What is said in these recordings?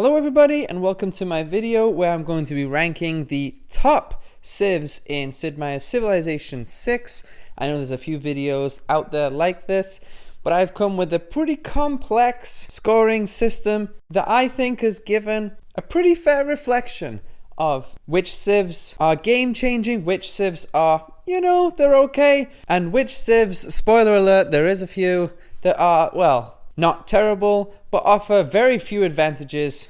Hello everybody and welcome to my video where I'm going to be ranking the top civs in Sid Meier's Civilization 6. I know there's a few videos out there like this, but I've come with a pretty complex scoring system that I think has given a pretty fair reflection of which civs are game-changing, which civs are, they're okay, and which civs, spoiler alert, there is a few that are, well, not terrible, but offer very few advantages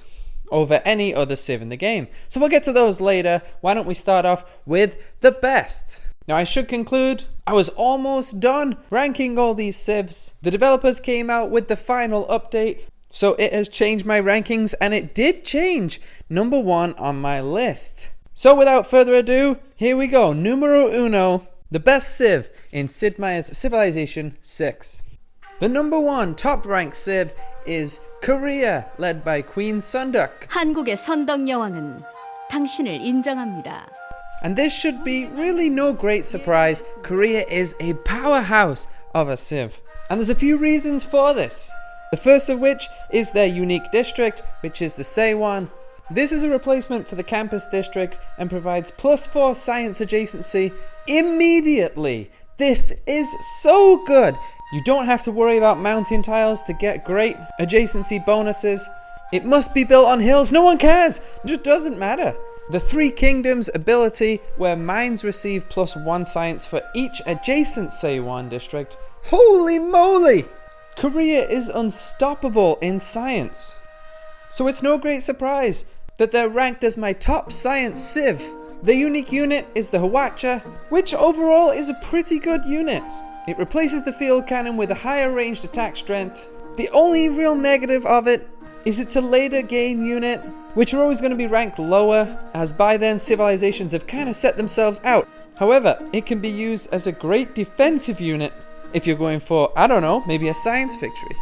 over any other civ in the game. So we'll get to those later. Why don't we start off with the best? Now I should conclude, I was almost done ranking all these civs. The developers came out with the final update, so it has changed my rankings, and it did change number 1 on my list. So without further ado, here we go. Numero uno, the best civ in Sid Meier's Civilization 6. The number 1 top-ranked civ is Korea, led by Queen Sunduk. 한국의 선덕 여왕은 당신을 인정합니다. And this should be really no great surprise. Korea is a powerhouse of a civ. And there's a few reasons for this. The first of which is their unique district, which is the Seiwan. This is a replacement for the campus district and provides +4 science adjacency immediately. This is so good. You don't have to worry about mountain tiles to get great adjacency bonuses. It must be built on hills. No one cares. It just doesn't matter. The Three Kingdoms ability, where mines receive +1 science for each adjacent Seiwan district. Holy moly! Korea is unstoppable in science. So it's no great surprise that they're ranked as my top science civ. The unique unit is the Hwacha, which overall is a pretty good unit. It replaces the field cannon with a higher ranged attack strength. The only real negative of it is it's a later game unit, which are always going to be ranked lower, as by then civilizations have kind of set themselves out. However, it can be used as a great defensive unit if you're going for, I don't know, maybe a science victory.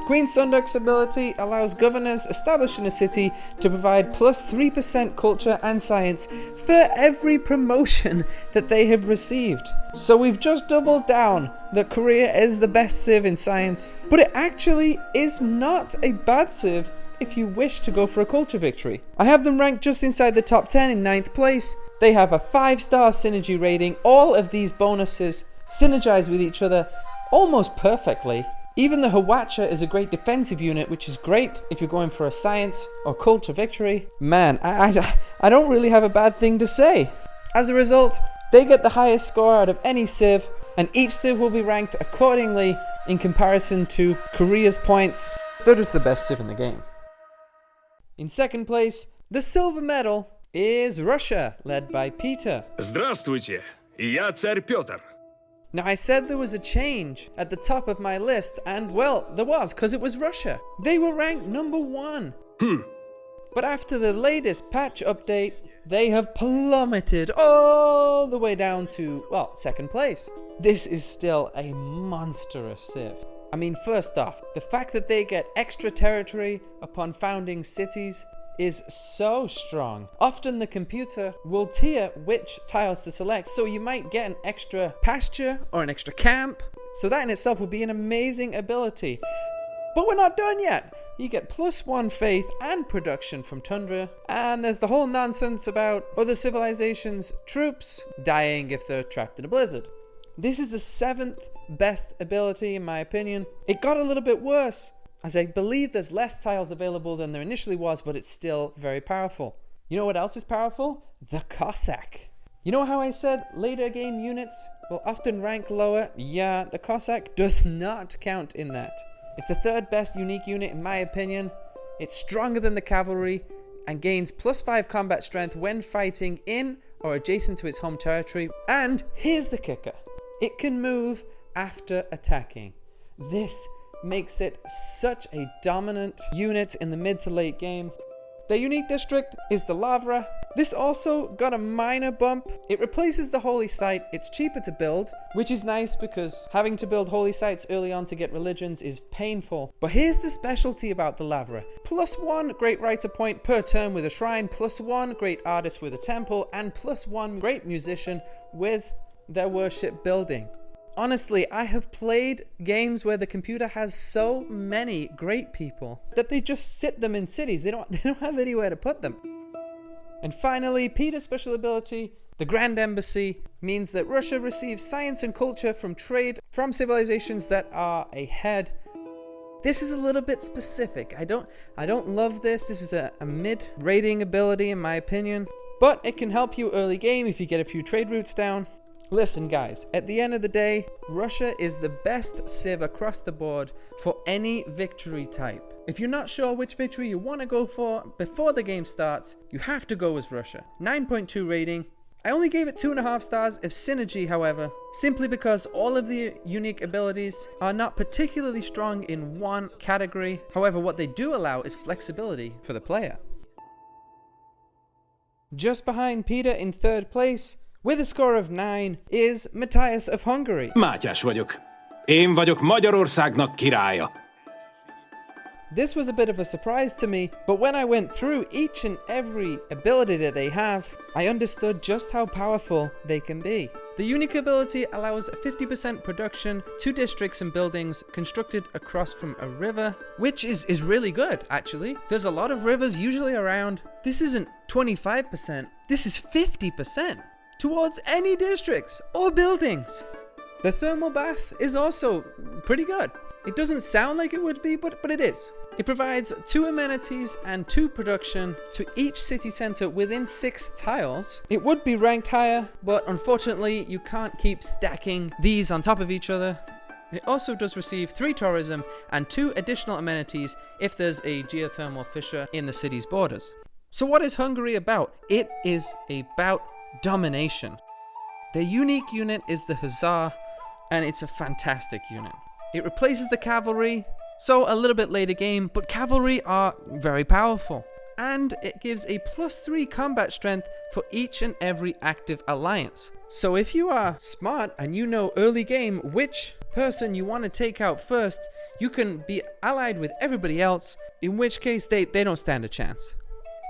Queen Sunduk's ability allows governors established in a city to provide +3% culture and science for every promotion that they have received. So we've just doubled down that Korea is the best civ in science, but it actually is not a bad civ if you wish to go for a culture victory. I have them ranked just inside the top 10 in 9th place. They have a 5-star synergy rating. All of these bonuses synergize with each other almost perfectly. Even the Hwacha is a great defensive unit, which is great if you're going for a science or culture victory. Man, I don't really have a bad thing to say. As a result, they get the highest score out of any civ, and each civ will be ranked accordingly in comparison to Korea's points. They're just the best civ in the game. In second place, the silver medal is Russia, led by Peter. Здравствуйте, я царь Петр. Now I said there was a change at the top of my list, and well, there was, because it was Russia. They were ranked number 1. But after the latest patch update, they have plummeted all the way down to, well, second place. This is still a monstrous civ. I mean, first off, the fact that they get extra territory upon founding cities is so strong. Often the computer will tier which tiles to select, so you might get an extra pasture or an extra camp. So that in itself would be an amazing ability. But we're not done yet. You get +1 faith and production from Tundra, and there's the whole nonsense about other civilizations' troops dying if they're trapped in a blizzard. This is the 7th best ability in my opinion. It got a little bit worse, as I believe there's less tiles available than there initially was, but it's still very powerful. You know what else is powerful? The Cossack. You know how I said later game units will often rank lower? Yeah, the Cossack does not count in that. It's the 3rd best unique unit in my opinion. It's stronger than the cavalry and gains +5 combat strength when fighting in or adjacent to its home territory. And here's the kicker. It can move after attacking. This makes it such a dominant unit in the mid to late game. Their unique district is the Lavra. This also got a minor bump. It replaces the holy site. It's cheaper to build, which is nice because having to build holy sites early on to get religions is painful. But here's the specialty about the Lavra. +1 great writer point per turn with a shrine, +1 great artist with a temple, and +1 great musician with their worship building. Honestly, I have played games where the computer has so many great people that they just sit them in cities. They don't have anywhere to put them. And finally, Peter's special ability, the Grand Embassy, means that Russia receives science and culture from trade from civilizations that are ahead. This is a little bit specific. I don't love this. This is a mid-rating ability in my opinion, but it can help you early game if you get a few trade routes down. Listen guys, at the end of the day, Russia is the best civ across the board for any victory type. If you're not sure which victory you want to go for before the game starts, you have to go as Russia. 9.2 rating. I only gave it 2.5 stars of synergy, however, simply because all of the unique abilities are not particularly strong in one category. However, what they do allow is flexibility for the player. Just behind Peter in third place, with a score of 9, is Matthias of Hungary. Mátyás vagyok. Én vagyok Magyarországnak királya. This was a bit of a surprise to me, but when I went through each and every ability that they have, I understood just how powerful they can be. The unique ability allows 50% production, 2 districts and buildings constructed across from a river, which is really good actually. There's a lot of rivers usually around. This isn't 25%, this is 50%. Towards any districts or buildings. The thermal bath is also pretty good. It doesn't sound like it would be, but it is. It provides 2 amenities and 2 production to each city center within 6 tiles. It would be ranked higher, but unfortunately you can't keep stacking these on top of each other. It also does receive 3 tourism and 2 additional amenities if there's a geothermal fissure in the city's borders. So what is Hungary about? It is about domination. Their unique unit is the Hussar, and it's a fantastic unit. It replaces the cavalry, so a little bit later game, but cavalry are very powerful. And it gives a +3 combat strength for each and every active alliance. So if you are smart and you know early game which person you want to take out first, you can be allied with everybody else, in which case they don't stand a chance.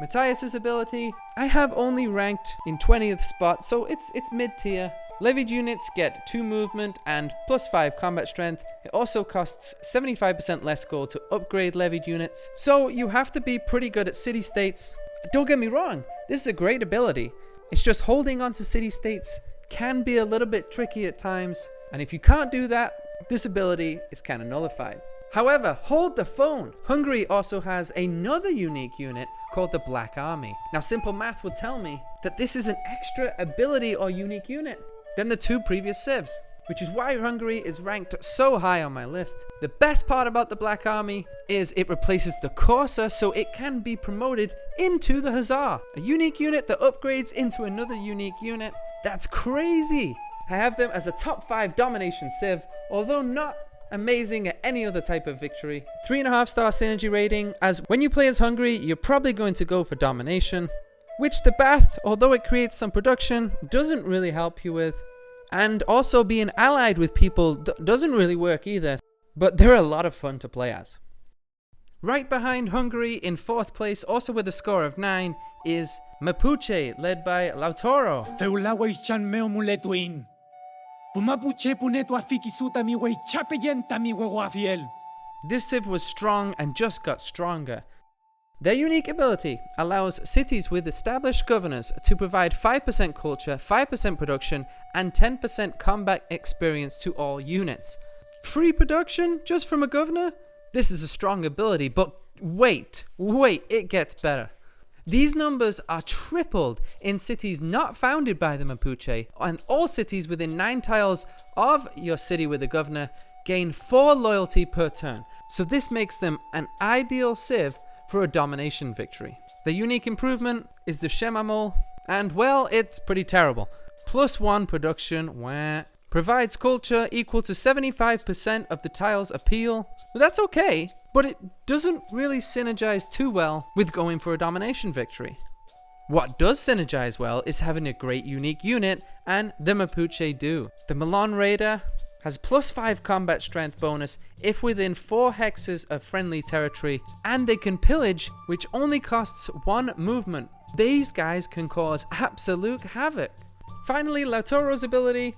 Matthias's ability, I have only ranked in 20th spot, so it's mid-tier. Levied units get 2 movement and +5 combat strength. It also costs 75% less gold to upgrade levied units. So you have to be pretty good at city-states. Don't get me wrong, this is a great ability. It's just holding on to city-states can be a little bit tricky at times. And if you can't do that, this ability is kind of nullified. However, hold the phone. Hungary also has another unique unit called the Black Army. Now simple math would tell me that this is an extra ability or unique unit than the 2 previous civs, which is why Hungary is ranked so high on my list. The best part about the Black Army is it replaces the Corsa, so it can be promoted into the Hussar, a unique unit that upgrades into another unique unit. That's crazy. I have them as a top 5 domination civ, although not amazing at any other type of victory. 3.5 star synergy rating, as when you play as Hungary, you're probably going to go for domination, which the Bath, although it creates some production, doesn't really help you with. And also being allied with people doesn't really work either, but they're a lot of fun to play as. Right behind Hungary in 4th place, also with a score of 9, is Mapuche, led by Lautaro. Feulawai-chan meo muletuin. Pumapuche punetu afiki suta mi wei chapeyenta mi wewafiel. This civ was strong and just got stronger. Their unique ability allows cities with established governors to provide 5% culture, 5% production, and 10% combat experience to all units. Free production just from a governor? This is a strong ability, but wait, it gets better. These numbers are tripled in cities not founded by the Mapuche, and all cities within 9 tiles of your city with a governor gain 4 loyalty per turn. So this makes them an ideal civ for a domination victory. The unique improvement is the Shemamol, and well, it's pretty terrible. +1 production, provides culture equal to 75% of the tile's appeal. But that's okay, but it doesn't really synergize too well with going for a domination victory. What does synergize well is having a great unique unit, and the Mapuche do. The Milan Raider has +5 combat strength bonus if within 4 hexes of friendly territory, and they can pillage, which only costs 1 movement. These guys can cause absolute havoc. Finally, Lautoro's ability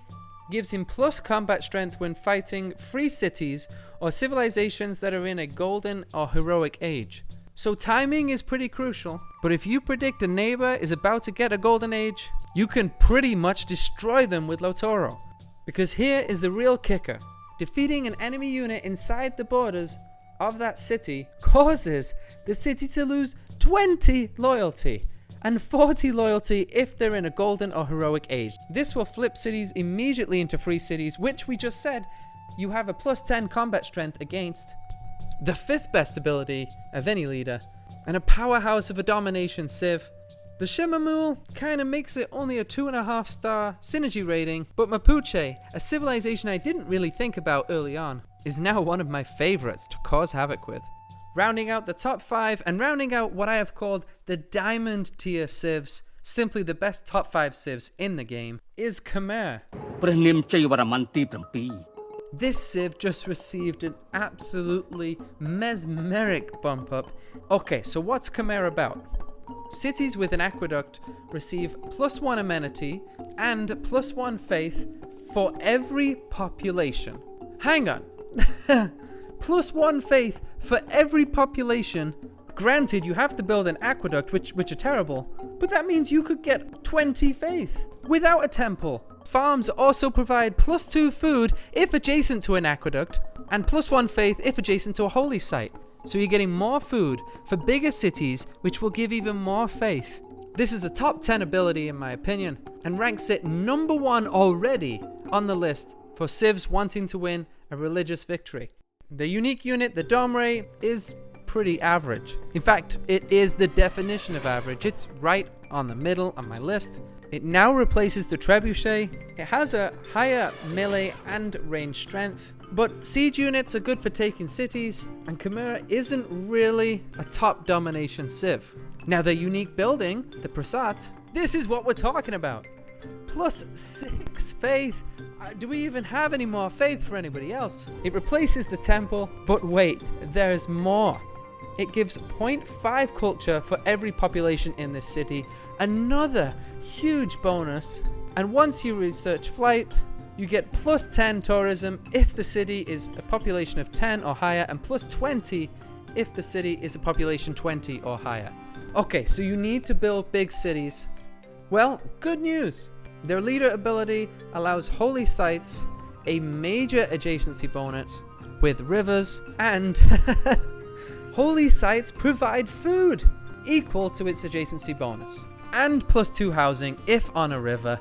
gives him plus combat strength when fighting free cities or civilizations that are in a golden or heroic age. So timing is pretty crucial, but if you predict a neighbor is about to get a golden age, you can pretty much destroy them with Lotoro. Because here is the real kicker. Defeating an enemy unit inside the borders of that city causes the city to lose 20 loyalty and 40 loyalty if they're in a golden or heroic age. This will flip cities immediately into free cities, which we just said you have a plus 10 combat strength against, the 5th best ability of any leader, and a powerhouse of a domination civ. The Shimamul kinda makes it only a 2.5 star synergy rating, but Mapuche, a civilization I didn't really think about early on, is now one of my favorites to cause havoc with. Rounding out the top 5 and rounding out what I have called the diamond tier civs, simply the best top 5 civs in the game, is Khmer. This civ just received an absolutely mesmeric bump up. Okay, so what's Khmer about? Cities with an aqueduct receive plus 1 amenity and plus 1 faith for every population. Hang on. Plus 1 faith for every population. Granted, you have to build an aqueduct, which are terrible, but that means you could get 20 faith without a temple. Farms also provide plus 2 food if adjacent to an aqueduct, and plus 1 faith if adjacent to a holy site. So you're getting more food for bigger cities, which will give even more faith. This is a top 10 ability in my opinion, and ranks it number 1 already on the list for civs wanting to win a religious victory. The unique unit, the Domre, is pretty average. In fact, it is the definition of average. It's right on the middle on my list. It now replaces the Trebuchet. It has a higher melee and range strength, but siege units are good for taking cities, and Khmer isn't really a top domination civ. Now the unique building, the Prasat, this is what we're talking about. Plus 6 faith. Do we even have any more faith for anybody else? It replaces the temple, but wait, there's more. It gives 0.5 culture for every population in this city, another huge bonus. And once you research flight, you get plus 10 tourism if the city is a population of 10 or higher, and plus 20 if the city is a population 20 or higher. Okay, so you need to build big cities. Well, good news. Their leader ability allows holy sites a major adjacency bonus with rivers, and holy sites provide food equal to its adjacency bonus, and plus 2 housing if on a river.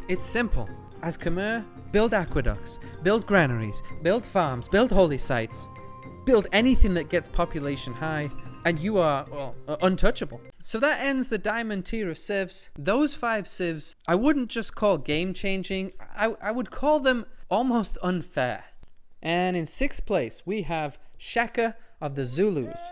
It's simple. As Khmer, build aqueducts, build granaries, build farms, build holy sites, build anything that gets population high, and you are, well, untouchable. So that ends the diamond tier of civs. Those 5 civs, I wouldn't just call game changing, I would call them almost unfair. And in 6th place, we have Shaka of the Zulus.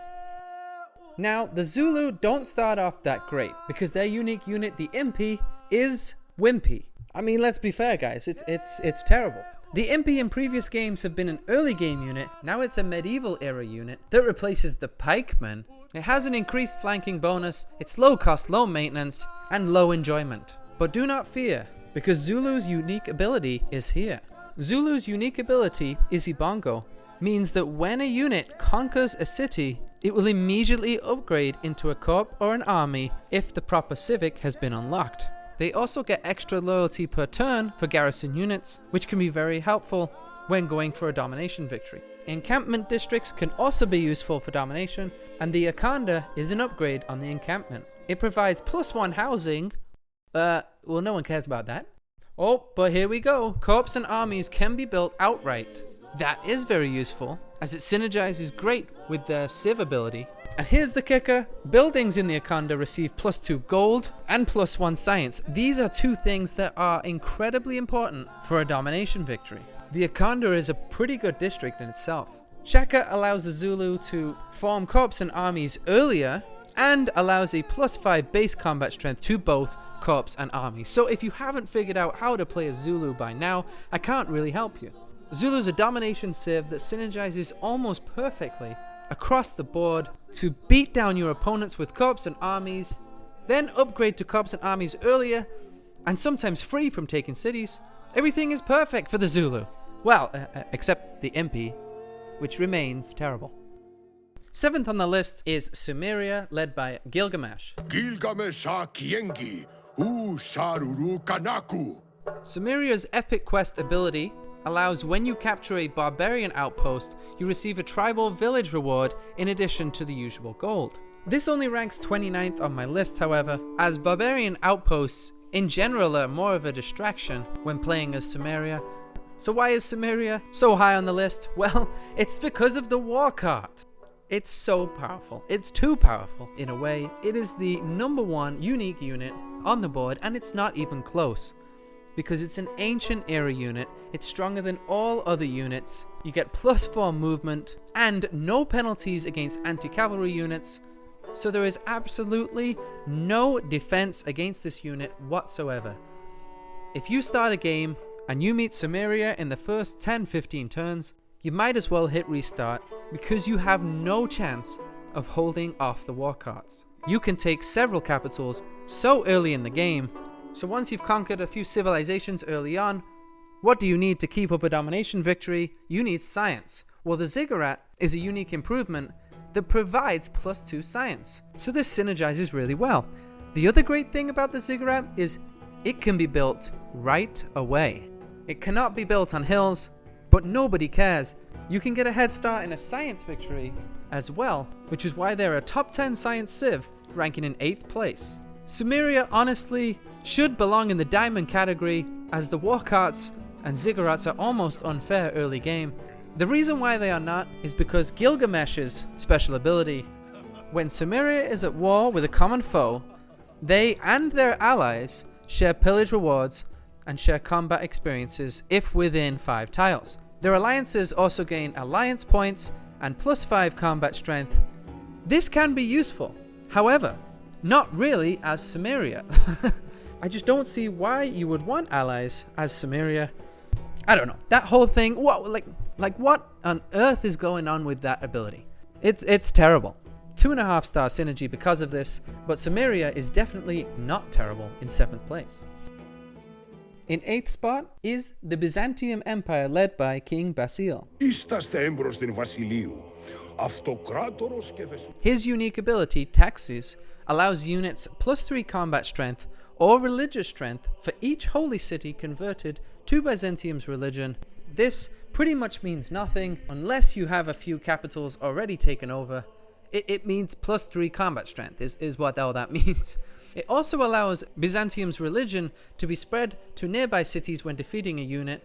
Now, the Zulu don't start off that great, because their unique unit, the Impi, is wimpy. I mean, let's be fair, guys, it's terrible. The Impi in previous games have been an early game unit, now it's a medieval era unit that replaces the pikeman. It has an increased flanking bonus, it's low cost, low maintenance, and low enjoyment. But do not fear, because Zulu's unique ability is here. Zulu's unique ability, Isibongo, means that when a unit conquers a city, it will immediately upgrade into a corps or an army if the proper civic has been unlocked. They also get extra loyalty per turn for garrison units, which can be very helpful when going for a domination victory. Encampment districts can also be useful for domination, and the Akanda is an upgrade on the encampment. It provides plus 1 housing, well, no one cares about that. Oh, but here we go. Corps and armies can be built outright. That is very useful, as it synergizes great with the civ ability. And here's the kicker. Buildings in the Akanda receive plus 2 gold and plus 1 science. These are 2 things that are incredibly important for a domination victory. The Akanda is a pretty good district in itself. Shaka allows the Zulu to form corps and armies earlier, and allows a plus 5 base combat strength to both corps and armies. So if you haven't figured out how to play a Zulu by now, I can't really help you. Zulu's a domination civ that synergizes almost perfectly across the board to beat down your opponents with corps and armies, then upgrade to corps and armies earlier, and sometimes free from taking cities, Everything is perfect for the Zulu. Well, except the MP, which remains terrible. 7th on the list is Sumeria, led by Gilgamesh. Gilgamesha Kiengi, U Sharuru Kanaku. Sumeria's Epic Quest ability allows when you capture a barbarian outpost, you receive a tribal village reward in addition to the usual gold. This only ranks 29th on my list, however, as barbarian outposts in general are more of a distraction when playing as Sumeria. So why is Sumeria so high on the list? Well, it's because of the war cart. It's so powerful. It's too powerful in a way. It is the #1 unique unit on the board, and it's not even close. Because it's an ancient era unit, it's stronger than all other units, you get +4 movement, and no penalties against anti-cavalry units, so there is absolutely no defense against this unit whatsoever. If you start a game and you meet Sumeria in the first 10-15 turns, you might as well hit restart because you have no chance of holding off the war carts. You can take several capitals so early in the game. So once you've conquered a few civilizations early on, what do you need to keep up a domination victory? You need science. Well, the ziggurat is a unique improvement that provides +2 science. So this synergizes really well. The other great thing about the ziggurat is it can be built right away. It cannot be built on hills, but nobody cares. You can get a head start in a science victory as well, which is why they're a top 10 science civ, ranking in 8th place. Sumeria honestly should belong in the diamond category, as the war carts and ziggurats are almost unfair early game. The reason why they are not is because Gilgamesh's special ability. When Sumeria is at war with a common foe, they and their allies share pillage rewards and share combat experiences if within 5 tiles. Their alliances also gain alliance points and +5 combat strength. This can be useful, however, not really as Sumeria. I just don't see why you would want allies as Sumeria. I don't know. That whole thing, what on earth is going on with that ability? It's terrible. 2.5 star synergy because of this, but Sumeria is definitely not terrible in 7th place. In 8th spot is the Byzantium Empire led by King Basil. His unique ability, Taxis, allows units +3 combat strength or religious strength for each holy city converted to Byzantium's religion. This pretty much means nothing unless you have a few capitals already taken over. It means +3 combat strength is what all that means. It also allows Byzantium's religion to be spread to nearby cities when defeating a unit.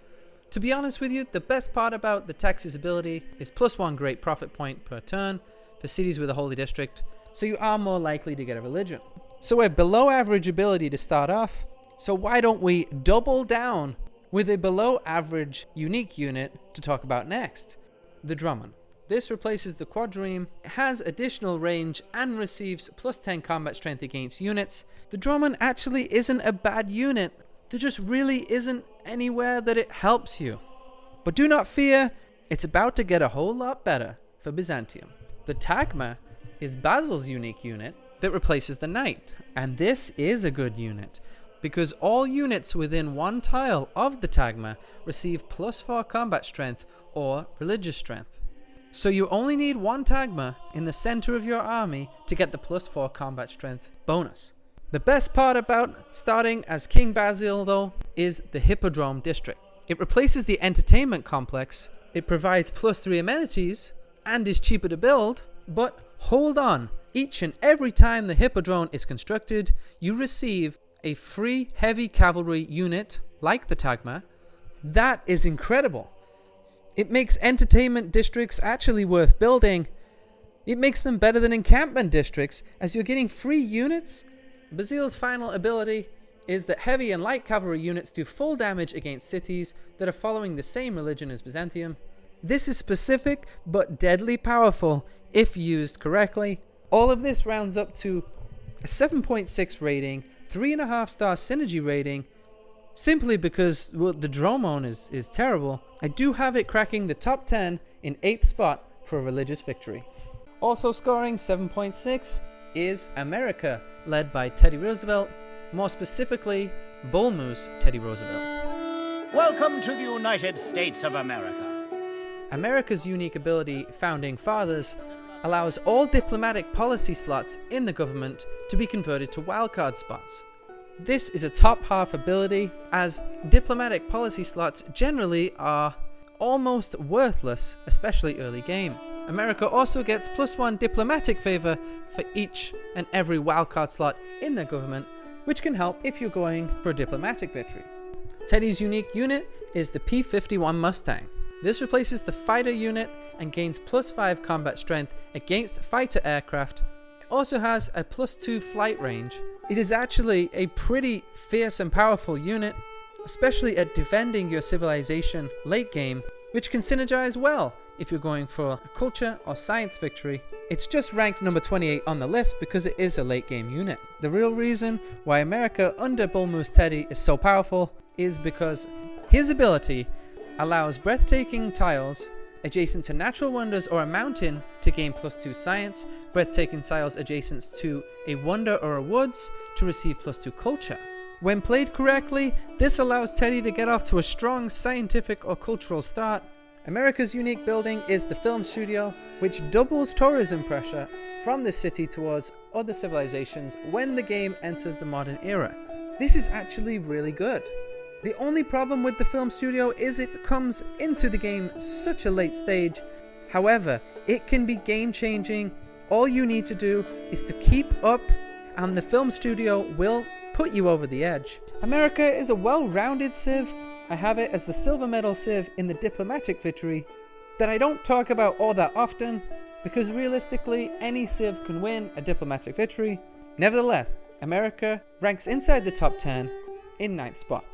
To be honest with you, the best part about the Taxis ability is +1 great profit point per turn for cities with a holy district, so you are more likely to get a religion. So we're below average ability to start off, so why don't we double down with a below average unique unit to talk about next? The Drummond. This replaces the Quadrime, has additional range, and receives +10 combat strength against units. The Drummond actually isn't a bad unit. There just really isn't anywhere that it helps you. But do not fear, it's about to get a whole lot better for Byzantium. The Tagma is Basil's unique unit that replaces the Knight, and this is a good unit because all units within 1 tile of the Tagma receive +4 combat strength or religious strength. So you only need 1 Tagma in the center of your army to get the +4 combat strength bonus. The best part about starting as King Basil, though, is the Hippodrome district. It replaces the entertainment complex, it provides +3 amenities, and is cheaper to build, but hold on. Each and every time the Hippodrome is constructed, you receive a free heavy cavalry unit, like the Tagma. That is incredible. It makes entertainment districts actually worth building. It makes them better than encampment districts, as you're getting free units. Basil's final ability is that heavy and light cavalry units do full damage against cities that are following the same religion as Byzantium. This is specific, but deadly powerful if used correctly. All of this rounds up to a 7.6 rating, 3.5 star synergy rating, simply because, well, the Dromon is terrible. I do have it cracking the top 10 in 8th spot for a religious victory. Also scoring 7.6 is America, led by Teddy Roosevelt, more specifically, Bull Moose Teddy Roosevelt. Welcome to the United States of America. America's unique ability, Founding Fathers, allows all diplomatic policy slots in the government to be converted to wildcard spots. This is a top half ability, as diplomatic policy slots generally are almost worthless, especially early game. America also gets +1 diplomatic favor for each and every wildcard slot in their government, which can help if you're going for a diplomatic victory. Teddy's unique unit is the P-51 Mustang. This replaces the fighter unit and gains +5 combat strength against fighter aircraft. It also has a +2 flight range. It is actually a pretty fierce and powerful unit, especially at defending your civilization late game, which can synergize well if you're going for a culture or science victory. It's just ranked number 28 on the list because it is a late game unit. The real reason why America under Bull Moose Teddy is so powerful is because his ability allows breathtaking tiles adjacent to natural wonders or a mountain to gain +2 science, breathtaking tiles adjacent to a wonder or a woods to receive +2 culture. When played correctly, this allows Teddy to get off to a strong scientific or cultural start. America's unique building is the film studio, which doubles tourism pressure from the city towards other civilizations when the game enters the modern era. This is actually really good. The only problem with the film studio is it comes into the game such a late stage. However, it can be game changing. All you need to do is to keep up and the film studio will put you over the edge. America is a well-rounded civ. I have it as the silver medal civ in the diplomatic victory that I don't talk about all that often because realistically any civ can win a diplomatic victory. Nevertheless, America ranks inside the top 10 in 9th spot.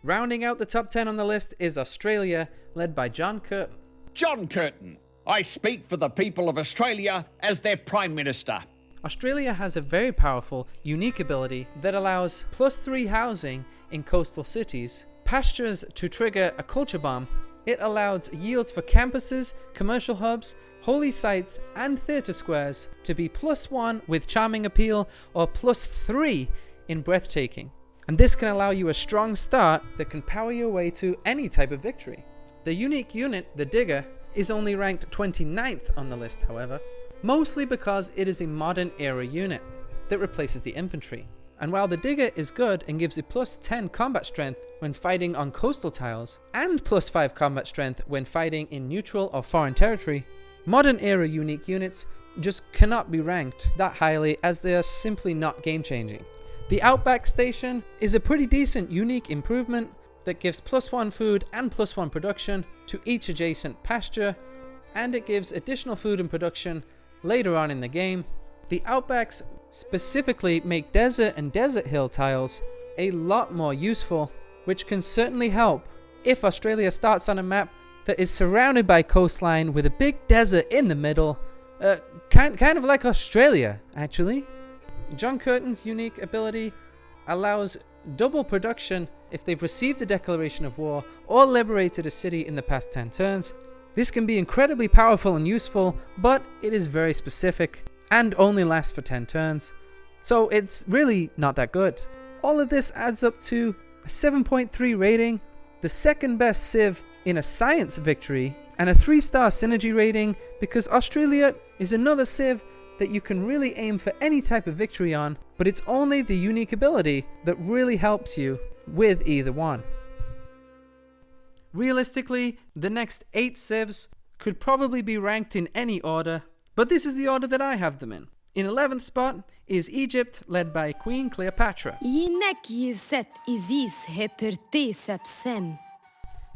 Rounding out the top 10 on the list is Australia, led by John Curtin. John Curtin. I speak for the people of Australia as their Prime Minister. Australia has a very powerful, unique ability that allows +3 housing in coastal cities, pastures to trigger a culture bomb. It allows yields for campuses, commercial hubs, holy sites, and theatre squares to be +1 with charming appeal or +3 in breathtaking. And this can allow you a strong start that can power your way to any type of victory. The unique unit, the Digger, is only ranked 29th on the list, however, mostly because it is a modern era unit that replaces the infantry. And while the Digger is good and gives a +10 combat strength when fighting on coastal tiles, and +5 combat strength when fighting in neutral or foreign territory, modern era unique units just cannot be ranked that highly as they are simply not game changing. The Outback Station is a pretty decent unique improvement that gives +1 food and +1 production to each adjacent pasture, and it gives additional food and production later on in the game. The Outbacks specifically make desert and desert hill tiles a lot more useful, which can certainly help if Australia starts on a map that is surrounded by coastline with a big desert in the middle, kind of like Australia actually. John Curtin's unique ability allows double production if they've received a declaration of war or liberated a city in the past 10 turns. This can be incredibly powerful and useful, but it is very specific and only lasts for 10 turns, so it's really not that good. All of this adds up to a 7.3 rating, the second best civ in a science victory, and a 3-star synergy rating because Australia is another civ that you can really aim for any type of victory on, but it's only the unique ability that really helps you with either one. Realistically, the next 8 civs could probably be ranked in any order, but this is the order that I have them in. In 11th spot is Egypt, led by Queen Cleopatra.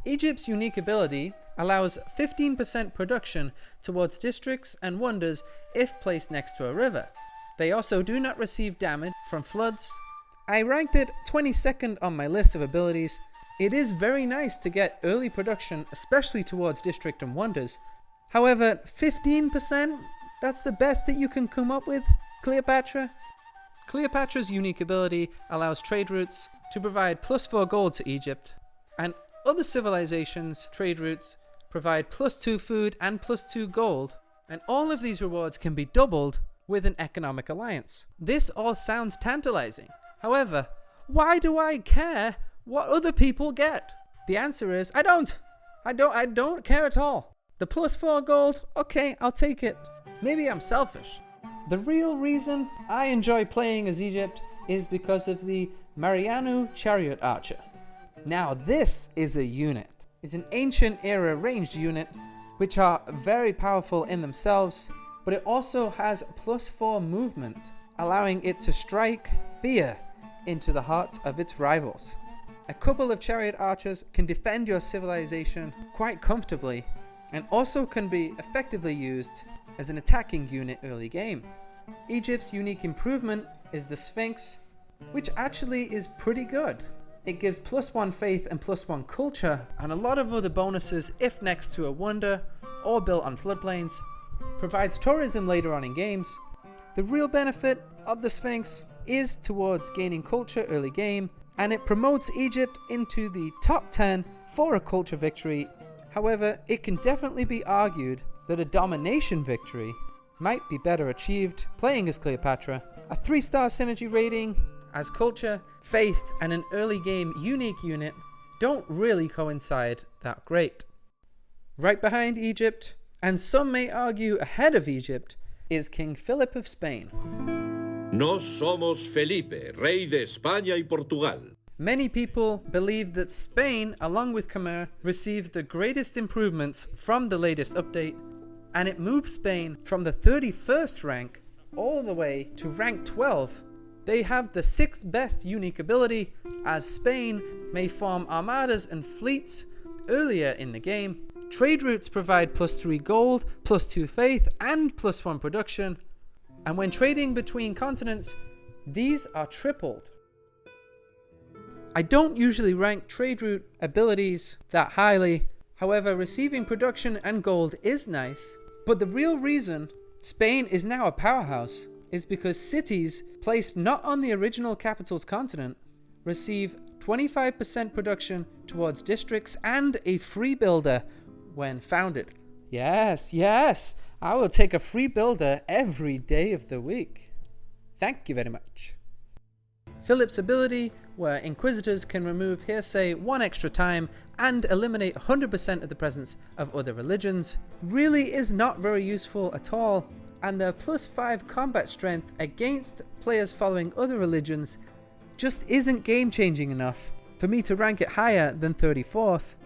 Egypt's unique ability allows 15% production towards districts and wonders if placed next to a river. They also do not receive damage from floods. I ranked it 22nd on my list of abilities. It is very nice to get early production, especially towards district and wonders. However, 15%, that's the best that you can come up with, Cleopatra. Cleopatra's unique ability allows trade routes to provide +4 gold to Egypt, and other civilizations' trade routes provide +2 food and +2 gold, and all of these rewards can be doubled with an economic alliance. This all sounds tantalizing. However, why do I care what other people get? The answer is, I don't care at all. The +4 gold, okay, I'll take it. Maybe I'm selfish. The real reason I enjoy playing as Egypt is because of the Marianu Chariot Archer. Now this is a unit. It's an ancient era ranged unit, which are very powerful in themselves, but it also has +4 movement, allowing it to strike fear into the hearts of its rivals. A couple of chariot archers can defend your civilization quite comfortably, and also can be effectively used as an attacking unit early game. Egypt's unique improvement is the Sphinx, which actually is pretty good. It gives +1 faith and +1 culture, and a lot of other bonuses if next to a wonder or built on floodplains. Provides tourism later on in games. The real benefit of the Sphinx is towards gaining culture early game, and it promotes Egypt into the top 10 for a culture victory. However, it can definitely be argued that a domination victory might be better achieved playing as Cleopatra. A 3-star synergy rating as culture, faith, and an early game unique unit don't really coincide that great. Right behind Egypt, and some may argue ahead of Egypt, is King Philip of Spain. Nos somos Felipe, rey de España y Portugal. Many people believe that Spain, along with Khmer, received the greatest improvements from the latest update, and it moved Spain from the 31st rank all the way to rank 12. They have the 6th best unique ability, as Spain may form armadas and fleets earlier in the game. Trade routes provide +3 gold, +2 faith, and +1 production. And when trading between continents, these are tripled. I don't usually rank trade route abilities that highly. However, receiving production and gold is nice. But the real reason Spain is now a powerhouse is because cities placed not on the original capital's continent receive 25% production towards districts and a free builder when founded. Yes, I will take a free builder every day of the week. Thank you very much. Philip's ability, where Inquisitors can remove hearsay 1 extra time and eliminate 100% of the presence of other religions, really is not very useful at all, and their +5 combat strength against players following other religions just isn't game changing enough for me to rank it higher than 34th.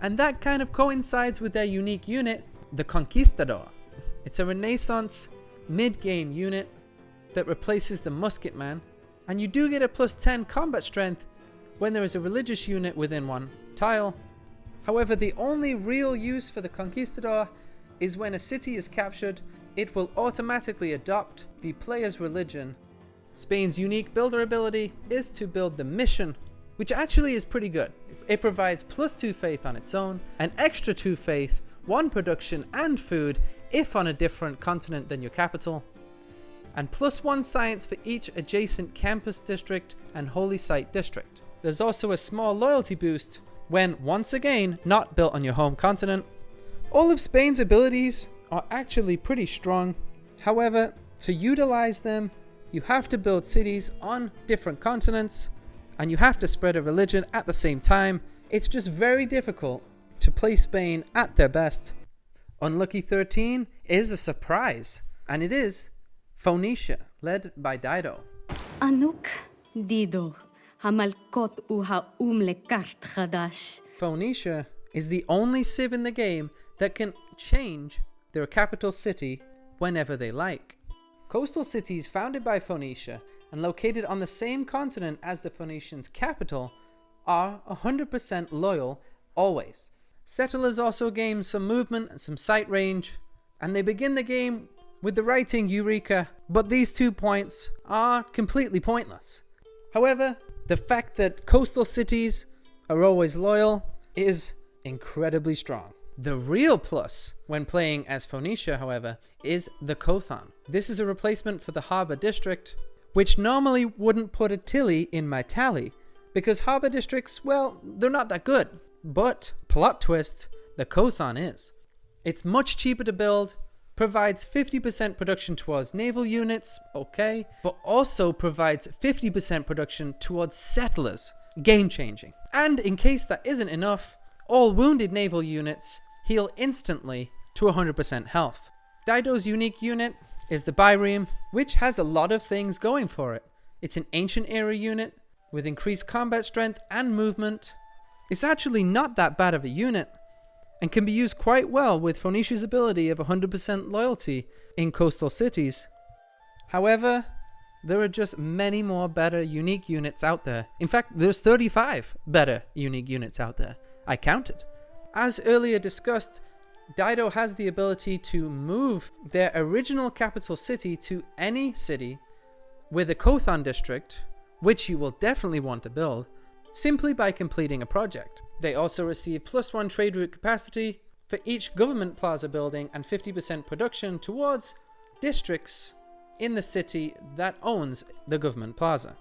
And that kind of coincides with their unique unit, the Conquistador. It's a Renaissance mid-game unit that replaces the Musketman, and you do get a +10 combat strength when there is a religious unit within one tile. However, the only real use for the Conquistador is when a city is captured, it will automatically adopt the player's religion. Spain's unique builder ability is to build the mission, which actually is pretty good. It provides +2 faith on its own, an extra 2 faith, 1 production and food if on a different continent than your capital, and +1 science for each adjacent campus district and holy site district. There's also a small loyalty boost when, once again, not built on your home continent. All of Spain's abilities are actually pretty strong. However, to utilize them, you have to build cities on different continents, and you have to spread a religion at the same time. It's just very difficult to play Spain at their best. Unlucky 13 is a surprise, and it is Phoenicia, led by Dido. Anuk Dido, Hamalkot Uha Umlekart Khadash. Phoenicia is the only civ in the game that can change their capital city whenever they like. Coastal cities founded by Phoenicia and located on the same continent as the Phoenicians' capital are 100% loyal always. Settlers also gain some movement and some sight range, and they begin the game with the writing Eureka, but these 2 points are completely pointless. However, the fact that coastal cities are always loyal is incredibly strong. The real plus when playing as Phoenicia, however, is the Kothon. This is a replacement for the Harbour District, which normally wouldn't put a Tilly in my tally, because Harbour Districts, well, they're not that good. But, plot twist, the Kothon is. It's much cheaper to build, provides 50% production towards naval units, okay, but also provides 50% production towards settlers. game changing. And in case that isn't enough, all wounded naval units heal instantly to 100% health. Dido's unique unit is the Byreme, which has a lot of things going for it. It's an ancient era unit with increased combat strength and movement. It's actually not that bad of a unit and can be used quite well with Phoenicia's ability of 100% loyalty in coastal cities. However, there are just many more better unique units out there. In fact, there's 35 better unique units out there. I counted. As earlier discussed, Dido has the ability to move their original capital city to any city with a Kothan district, which you will definitely want to build, simply by completing a project. They also receive +1 trade route capacity for each government plaza building and 50% production towards districts in the city that owns the government plaza.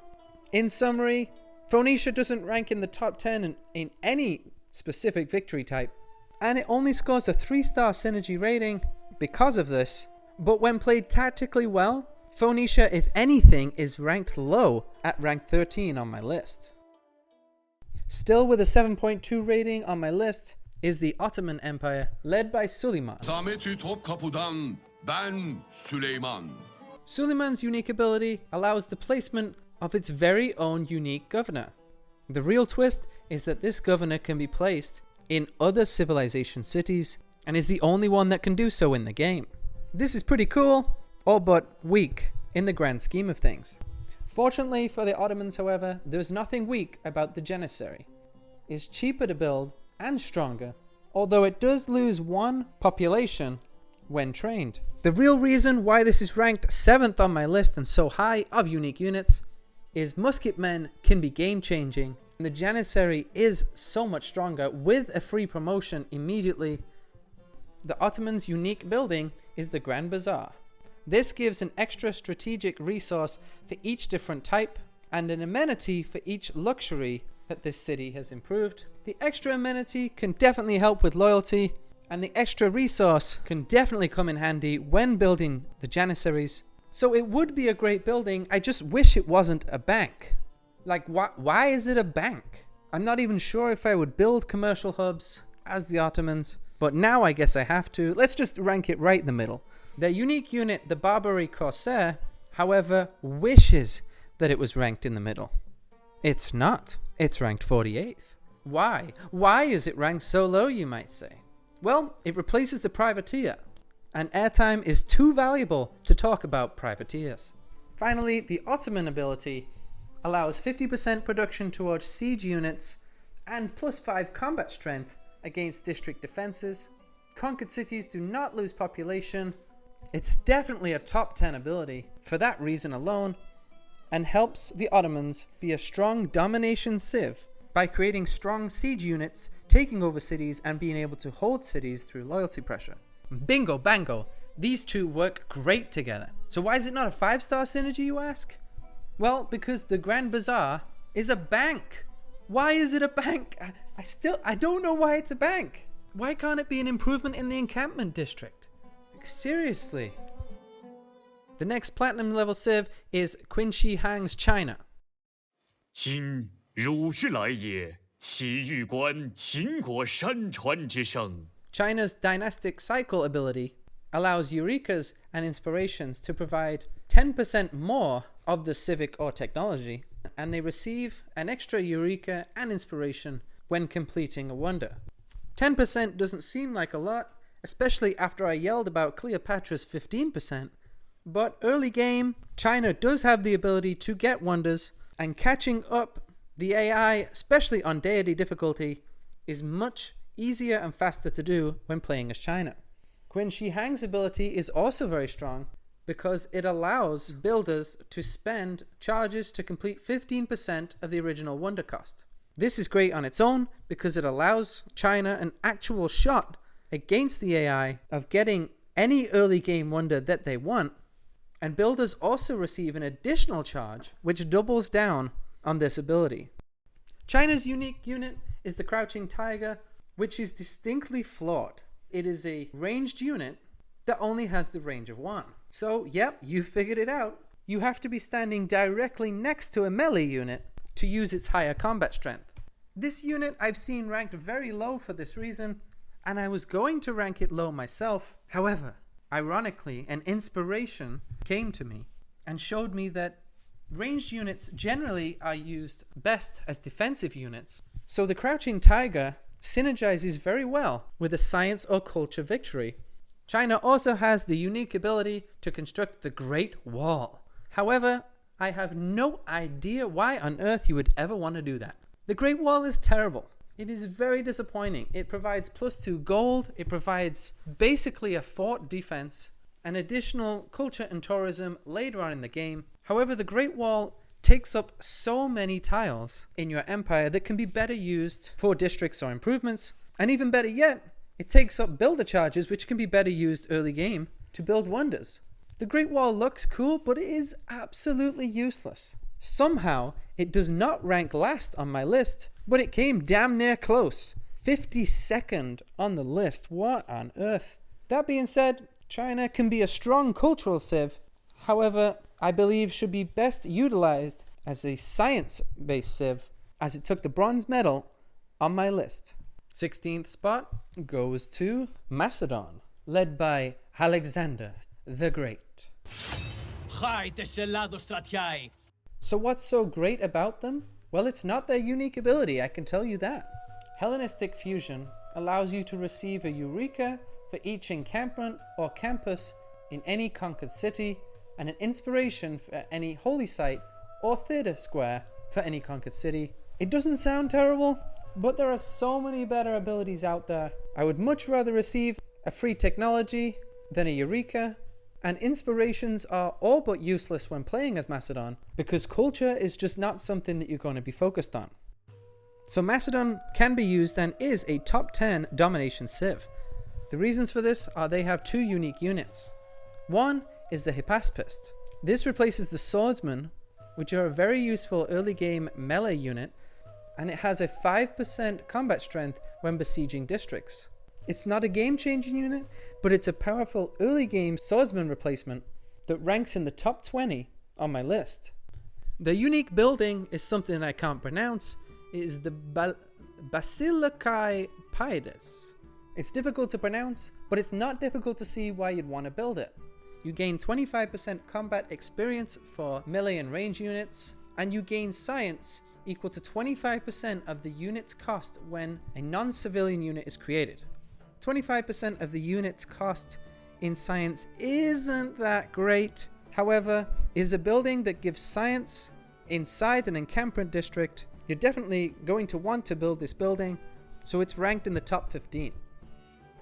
In summary, Phoenicia doesn't rank in the top 10 in any specific victory type, and it only scores a 3-star synergy rating because of this, but when played tactically well, Phoenicia, if anything, is ranked low at rank 13 on my list. Still with a 7.2 rating on my list is the Ottoman Empire, led by Suleiman. Zahmeti Topkapı'dan ben Süleyman. Suleiman's unique ability allows the placement of its very own unique governor. The real twist is that this governor can be placed in other civilization cities and is the only one that can do so in the game. This is pretty cool, all but weak in the grand scheme of things. Fortunately for the Ottomans, however, there's nothing weak about the Janissary. It's cheaper to build and stronger, although it does lose 1 population when trained. The real reason why this is ranked 7th on my list and so high of unique units is musketmen can be game changing. The Janissary is so much stronger with a free promotion immediately. The Ottomans' unique building is the Grand Bazaar. This gives an extra strategic resource for each different type and an amenity for each luxury that this city has improved. The extra amenity can definitely help with loyalty, and the extra resource can definitely come in handy when building the Janissaries. So it would be a great building, I just wish it wasn't a bank. Like, why is it a bank? I'm not even sure if I would build commercial hubs as the Ottomans, but now I guess I have to. Let's just rank it right in the middle. Their unique unit, the Barbary Corsair, however, wishes that it was ranked in the middle. It's not. It's ranked 48th. Why? Why is it ranked so low, you might say? Well, it replaces the privateer, and airtime is too valuable to talk about privateers. Finally, the Ottoman ability allows 50% production towards siege units and +5 combat strength against district defenses. Conquered cities do not lose population. It's definitely a top 10 ability for that reason alone, and helps the Ottomans be a strong domination civ by creating strong siege units, taking over cities and being able to hold cities through loyalty pressure. Bingo bango, these two work great together. So why is it not a 5-star synergy, you ask? Well, because the Grand Bazaar is a bank. Why is it a bank? I don't know why it's a bank. Why can't it be an improvement in the encampment district? Like, seriously. The next platinum level civ is Qin Shi Huang's China. 今汝之来也，其玉观秦国山川之声。 China's dynastic cycle ability allows eurekas and inspirations to provide 10% more of the civic or technology, and they receive an extra eureka and inspiration when completing a wonder. 10% doesn't seem like a lot, especially after I yelled about Cleopatra's 15%, but early game, China does have the ability to get wonders, and catching up the AI, especially on deity difficulty, is much easier and faster to do when playing as China. Qin Shi Huang's ability is also very strong because it allows builders to spend charges to complete 15% of the original wonder cost. This is great on its own because it allows China an actual shot against the AI of getting any early game wonder that they want, and builders also receive an additional charge which doubles down on this ability. China's unique unit is the Crouching Tiger, which is distinctly flawed. It is a ranged unit that only has the range of 1. So, yep, you figured it out. You have to be standing directly next to a melee unit to use its higher combat strength. This unit I've seen ranked very low for this reason, and I was going to rank it low myself. However, ironically, an inspiration came to me and showed me that ranged units generally are used best as defensive units, so the Crouching Tiger synergizes very well with a science or culture victory. China also has the unique ability to construct the Great Wall. However, I have no idea why on earth you would ever want to do that. The Great Wall is terrible. It is very disappointing. It provides +2 gold, it provides basically a fort defense, and additional culture and tourism later on in the game. However, the Great Wall takes up so many tiles in your empire that can be better used for districts or improvements, and even better yet, it takes up builder charges which can be better used early game to build wonders. The Great Wall looks cool, but it is absolutely useless. Somehow, it does not rank last on my list, but it came damn near close. 52nd on the list, what on earth? That being said, China can be a strong cultural civ, however, I believe should be best utilized as a science-based civ, as it took the bronze medal on my list. 16th spot goes to Macedon, led by Alexander the Great. So what's so great about them? Well, it's not their unique ability, I can tell you that. Hellenistic fusion allows you to receive a Eureka for each encampment or campus in any conquered city, and an inspiration for any holy site or theater square for any conquered city. It doesn't sound terrible, but there are so many better abilities out there. I would much rather receive a free technology than a Eureka, and inspirations are all but useless when playing as Macedon, because culture is just not something that you're going to be focused on. So Macedon can be used and is a top 10 domination civ. The reasons for this are they have 2 unique units. One is the Hypaspist. This replaces the Swordsman, which are a very useful early game melee unit, and it has a 5% combat strength when besieging districts. It's not a game-changing unit, but it's a powerful early game swordsman replacement that ranks in the top 20 on my list. The unique building is something I can't pronounce. It is the Basilikai Paides. It's difficult to pronounce, but it's not difficult to see why you'd want to build it. You gain 25% combat experience for melee and range units, and you gain science equal to 25% of the unit's cost when a non-civilian unit is created. 25% of the unit's cost in science isn't that great. However, it is a building that gives science inside an encampment district. You're definitely going to want to build this building, so it's ranked in the top 15.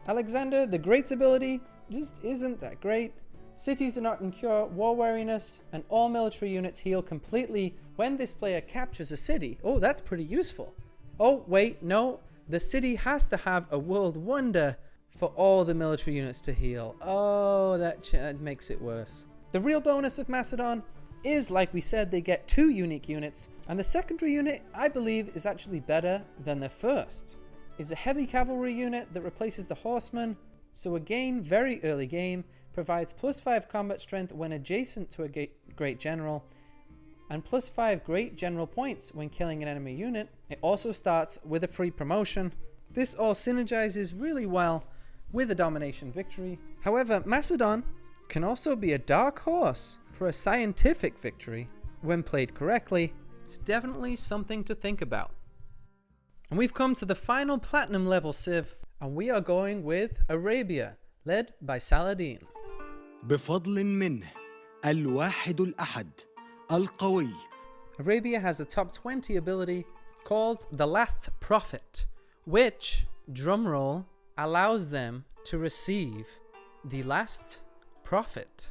Alexander the Great's ability just isn't that great. Cities do not incur war weariness, and all military units heal completely when this player captures a city. Oh, that's pretty useful. Oh, wait, no. The city has to have a world wonder for all the military units to heal. Oh, that makes it worse. The real bonus of Macedon is, like we said, they get 2 unique units, and the secondary unit, I believe, is actually better than the first. It's a heavy cavalry unit that replaces the horseman, so again, very early game, provides +5 combat strength when adjacent to a great general, and +5 great general points when killing an enemy unit. It also starts with a free promotion. This all synergizes really well with a domination victory. However, Macedon can also be a dark horse for a scientific victory. When played correctly, it's definitely something to think about. And we've come to the final platinum level civ, and we are going with Arabia, led by Saladin. بفضل منه الواحد الأحد القوي. Arabia has a top 20 ability called the Last Prophet, which, drumroll, allows them to receive the Last Prophet.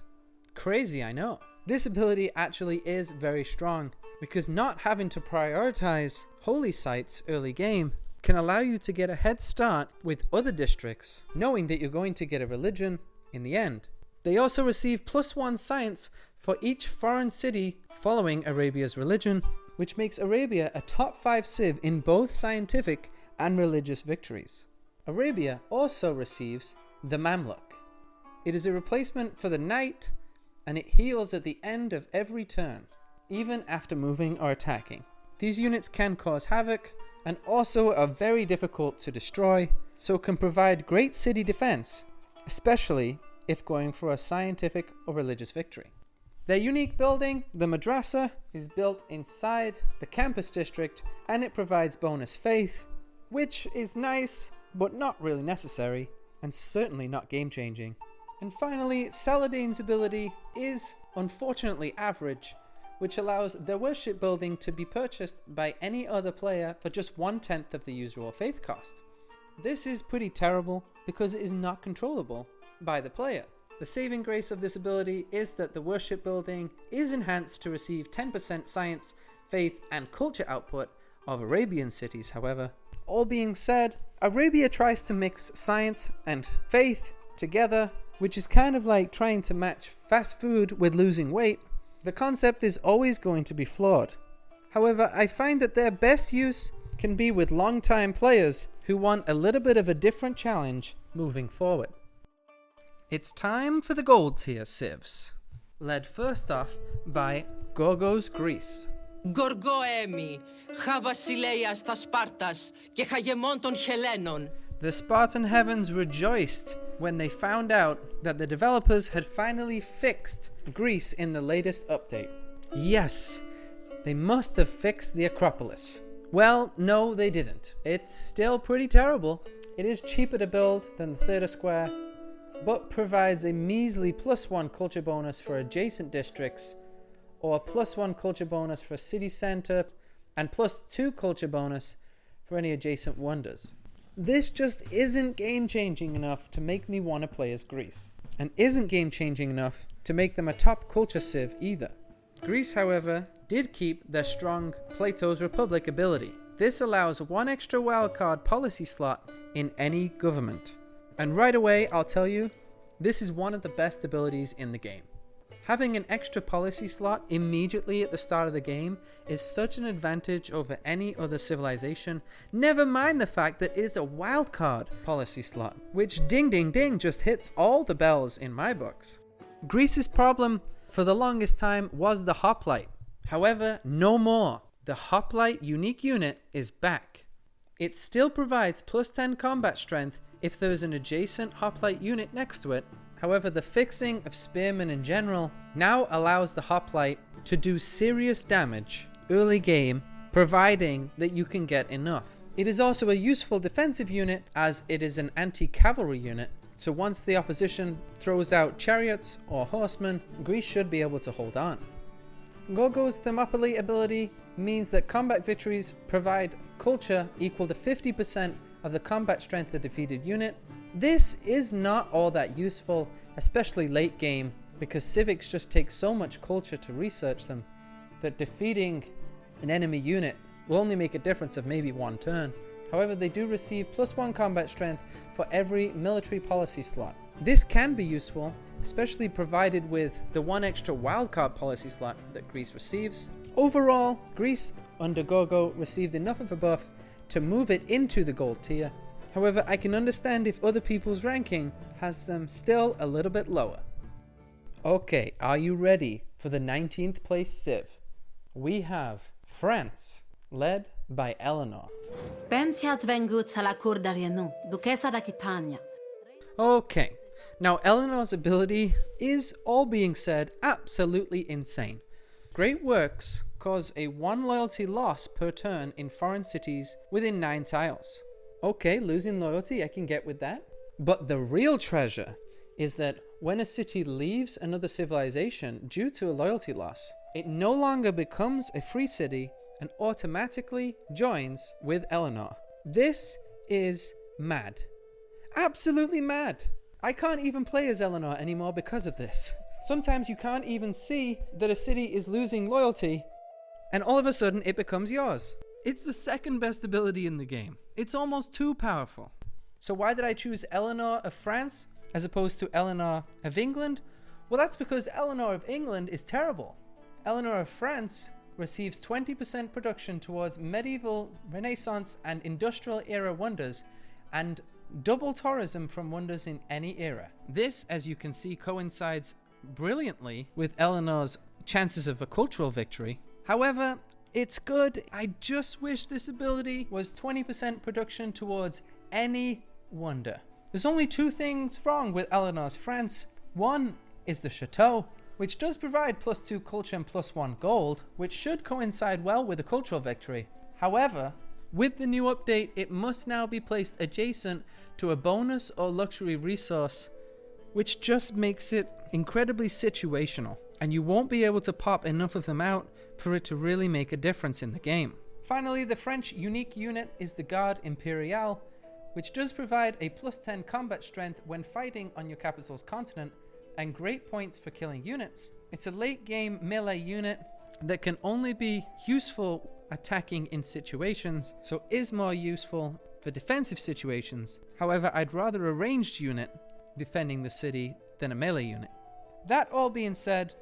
Crazy, I know. This ability actually is very strong, because not having to prioritize holy sites early game can allow you to get a head start with other districts, knowing that you're going to get a religion in the end. They also receive +1 science for each foreign city following Arabia's religion, which makes Arabia a top 5 civ in both scientific and religious victories. Arabia also receives the Mamluk. It is a replacement for the knight, and it heals at the end of every turn, even after moving or attacking. These units can cause havoc and also are very difficult to destroy, so can provide great city defense, especially if going for a scientific or religious victory. Their unique building, the madrasa, is built inside the campus district and it provides bonus faith, which is nice but not really necessary and certainly not game changing. And finally, Saladin's ability is unfortunately average, which allows their worship building to be purchased by any other player for just 1/10 of the usual faith cost. This is pretty terrible because it is not controllable by the player. The saving grace of this ability is that the worship building is enhanced to receive 10% science, faith, and culture output of Arabian cities, however. All being said, Arabia tries to mix science and faith together, which is kind of like trying to match fast food with losing weight. The concept is always going to be flawed. However, I find that their best use can be with long-time players who want a little bit of a different challenge moving forward. It's time for the gold tier civs, led first off by Gorgos Greece. Gorgoemi, Chavasileia ta Spartas, και χαγεμόν των Χελένων. The Spartan heavens rejoiced when they found out that the developers had finally fixed Greece in the latest update. Yes, they must have fixed the Acropolis. Well, no, they didn't. It's still pretty terrible. It is cheaper to build than the Theatre Square, but provides a measly +1 culture bonus for adjacent districts, or a +1 culture bonus for city centre, and +2 culture bonus for any adjacent wonders. This just isn't game-changing enough to make me want to play as Greece, and isn't game-changing enough to make them a top culture civ either. Greece, however, did keep their strong Plato's Republic ability. This allows 1 extra wildcard policy slot in any government. And right away, I'll tell you, this is one of the best abilities in the game. Having an extra policy slot immediately at the start of the game is such an advantage over any other civilization, never mind the fact that it is a wildcard policy slot, which ding ding ding just hits all the bells in my books. Greece's problem for the longest time was the hoplite. However, no more. The hoplite unique unit is back. It still provides +10 combat strength if there is an adjacent hoplite unit next to it. However, the fixing of spearmen in general now allows the hoplite to do serious damage early game, providing that you can get enough. It is also a useful defensive unit as it is an anti-cavalry unit, so once the opposition throws out chariots or horsemen, Greece should be able to hold on. Gorgo's Thermopylae ability means that combat victories provide culture equal to 50% of the combat strength of the defeated unit. This is not all that useful, especially late game, because civics just take so much culture to research them that defeating an enemy unit will only make a difference of maybe 1 turn. However, they do receive +1 combat strength for every military policy slot. This can be useful, especially provided with the 1 extra wildcard policy slot that Greece receives. Overall, Greece under Gorgo received enough of a buff to move it into the gold tier. However, I can understand if other people's ranking has them still a little bit lower. Okay, are you ready for the 19th place civ? We have France, led by Eleanor. Pensiat vengut la cour d'Ariano, Duchessa d'Aquitania. Okay, now Eleanor's ability is, all being said, absolutely insane. Great works cause a 1 loyalty loss per turn in foreign cities within 9 tiles. Okay, losing loyalty, I can get with that. But the real treasure is that when a city leaves another civilization due to a loyalty loss, it no longer becomes a free city and automatically joins with Eleanor. This is mad. Absolutely mad. I can't even play as Eleanor anymore because of this. Sometimes you can't even see that a city is losing loyalty, and all of a sudden it becomes yours. It's the second best ability in the game. It's almost too powerful. So why did I choose Eleanor of France as opposed to Eleanor of England? Well, that's because Eleanor of England is terrible. Eleanor of France receives 20% production towards medieval, Renaissance, and industrial era wonders, and double tourism from wonders in any era. This, as you can see, coincides brilliantly with Eleanor's chances of a cultural victory. However, It's good. I just wish this ability was 20% production towards any wonder. There's only two things wrong with Eleanor's France. One is the chateau, which does provide +2 culture and +1 gold, which should coincide well with a cultural victory. However, with the new update, it must now be placed adjacent to a bonus or luxury resource, which just makes it incredibly situational, and you won't be able to pop enough of them out for it to really make a difference in the game. Finally, the French unique unit is the Garde Impériale, which does provide a +10 combat strength when fighting on your capital's continent, and great points for killing units. It's a late game melee unit that can only be useful attacking in situations, so is more useful for defensive situations. However, I'd rather a ranged unit defending the city than a melee unit. That all being said,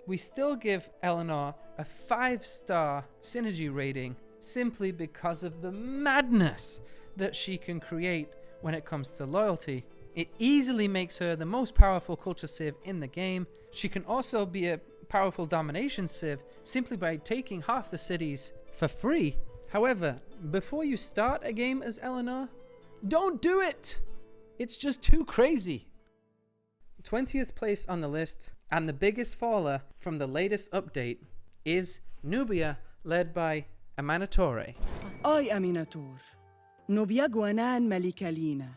we still give Eleanor a 5-star synergy rating simply because of the madness that she can create when it comes to loyalty. It easily makes her the most powerful culture civ in the game. She can also be a powerful domination civ simply by taking half the cities for free. However, before you start a game as Eleanor, don't do it! It's just too crazy. 20th place on the list, and the biggest faller from the latest update, is Nubia, led by Amanatore. I Aminator. Nubia Guanan Malikalina.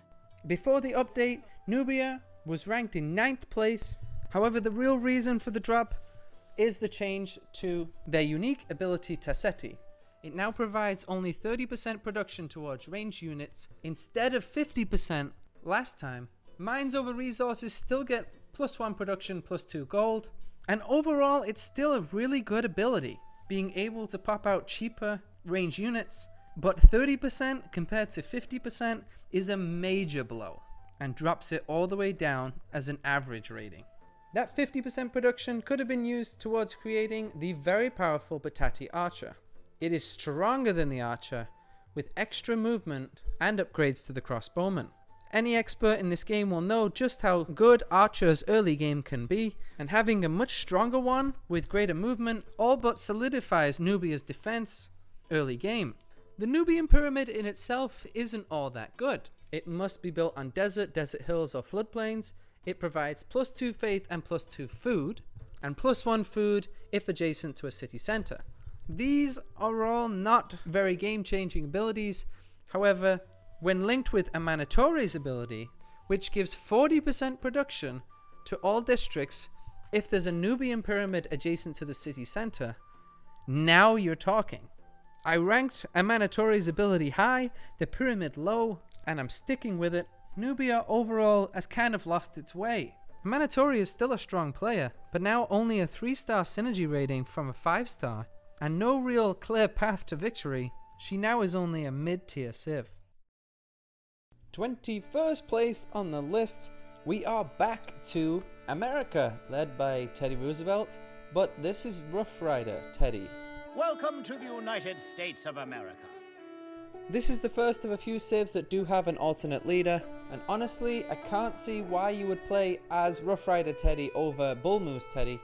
Before the update, Nubia was ranked in 9th place. However, the real reason for the drop is the change to their unique ability Tassetti. It now provides only 30% production towards range units instead of 50% last time. Mines over resources still get +1 production, +2 gold, and overall it's still a really good ability, being able to pop out cheaper range units, but 30% compared to 50% is a major blow and drops it all the way down as an average rating. That 50% production could have been used towards creating the very powerful Batati Archer. It is stronger than the Archer, with extra movement and upgrades to the crossbowman. Any expert in this game will know just how good Archer's early game can be, and having a much stronger one with greater movement all but solidifies Nubia's defense early game. The Nubian pyramid in itself isn't all that good. It must be built on desert hills or floodplains. It provides +2 faith and +2 food, and +1 food if adjacent to a city center. These are all not very game-changing abilities. However, when linked with Amanatore's ability, which gives 40% production to all districts if there's a Nubian pyramid adjacent to the city center, now you're talking. I ranked Amanatore's ability high, the pyramid low, and I'm sticking with it. Nubia overall has kind of lost its way. Amanatore is still a strong player, but now only a 3-star synergy rating from a 5-star, and no real clear path to victory. She now is only a mid-tier civ. 21st place on the list, we are back to America, led by Teddy Roosevelt, but this is Rough Rider Teddy. Welcome to the United States of America. This is the first of a few civs that do have an alternate leader, and honestly, I can't see why you would play as Rough Rider Teddy over Bull Moose Teddy,